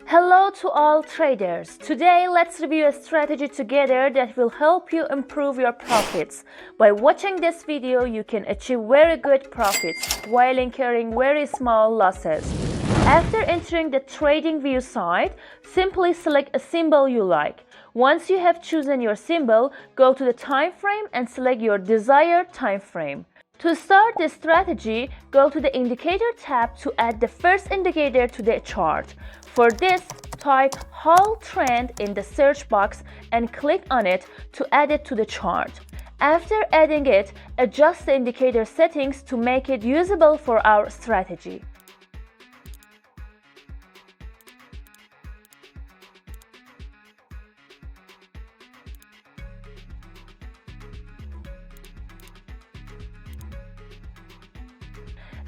Hello to all traders. Today let's review a strategy together that will help you improve your profits. By watching this video you can achieve very good profits while incurring very small losses. After entering the TradingView site, simply select a symbol you like. Once you have chosen your symbol, go to the time frame and select your desired time frame. To start this strategy, go to the Indicator tab to add the first indicator to the chart. For this, type Whole Trend in the search box and click on it to add it to the chart. After adding it, adjust the indicator settings to make it usable for our strategy.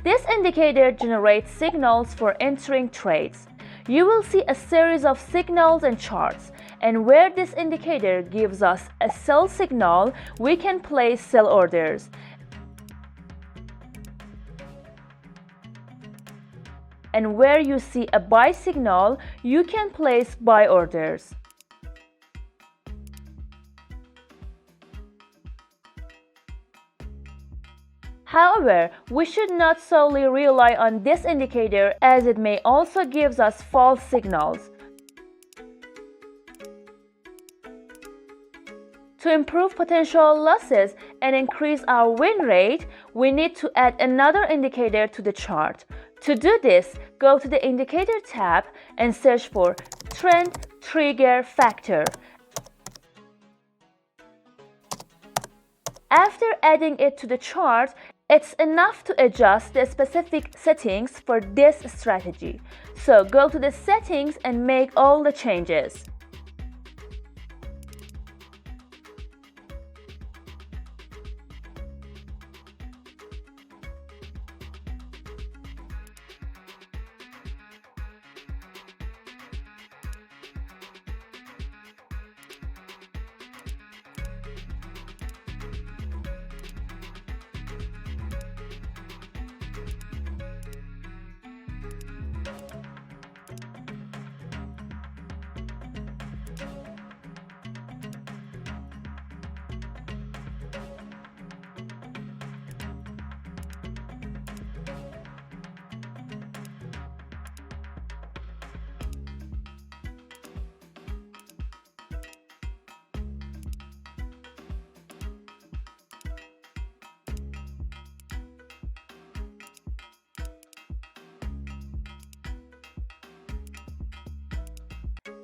This indicator generates signals for entering trades. You will see a series of signals and charts, and where this indicator gives us a sell signal, we can place sell orders. And where you see a buy signal, you can place buy orders. However, we should not solely rely on this indicator as it may also give us false signals. To improve potential losses and increase our win rate, we need to add another indicator to the chart. To do this, go to the Indicator tab and search for Trend Trigger Factor. After adding it to the chart, it's enough to adjust the specific settings for this strategy. So go to the settings and make all the changes.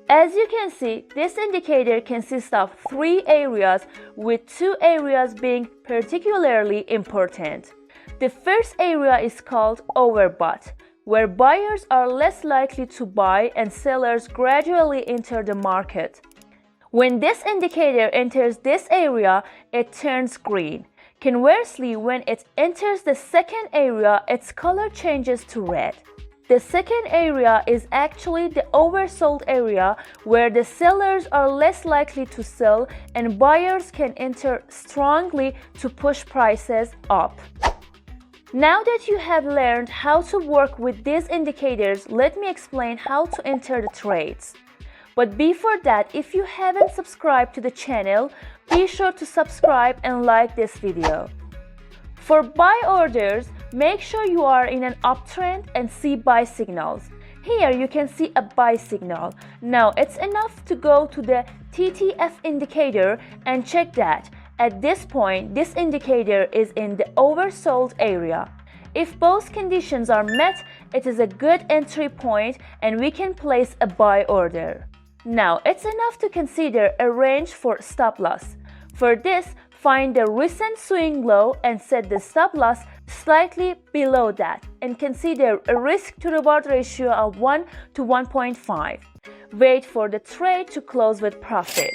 As you can see, this indicator consists of 3 areas, with 2 areas being particularly important. The first area is called overbought, where buyers are less likely to buy and sellers gradually enter the market. When this indicator enters this area, it turns green. Conversely, when it enters the second area, its color changes to red. The second area is actually the oversold area, where the sellers are less likely to sell and buyers can enter strongly to push prices up. Now that you have learned how to work with these indicators, let me explain how to enter the trades. But before that, if you haven't subscribed to the channel, be sure to subscribe and like this video. For buy orders, make sure you are in an uptrend and see buy signals. Here you can see a buy signal. Now it's enough to go to the TTF indicator and check that at this point this indicator is in the oversold area. If both conditions are met, it is a good entry point and we can place a buy order. Now it's enough to consider a range for stop loss. For this, find the recent swing low and set the stop loss slightly below that and consider a risk to reward ratio of 1 to 1.5. Wait for the trade to close with profit.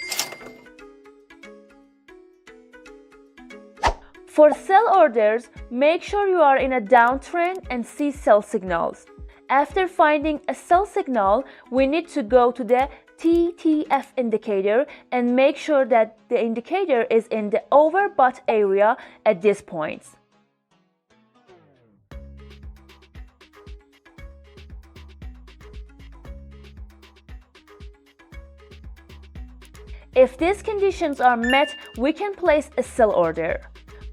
For sell orders, make sure you are in a downtrend and see sell signals. After finding a sell signal, we need to go to the TTF indicator and make sure that the indicator is in the overbought area at this point. If these conditions are met, we can place a sell order.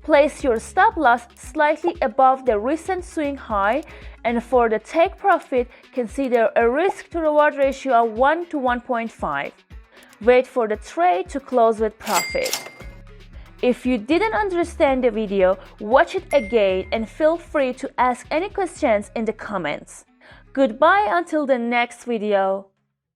Place your stop loss slightly above the recent swing high, and for the take profit, consider a risk to reward ratio of 1 to 1.5. Wait for the trade to close with profit. If you didn't understand the video, watch it again and feel free to ask any questions in the comments. Goodbye until the next video.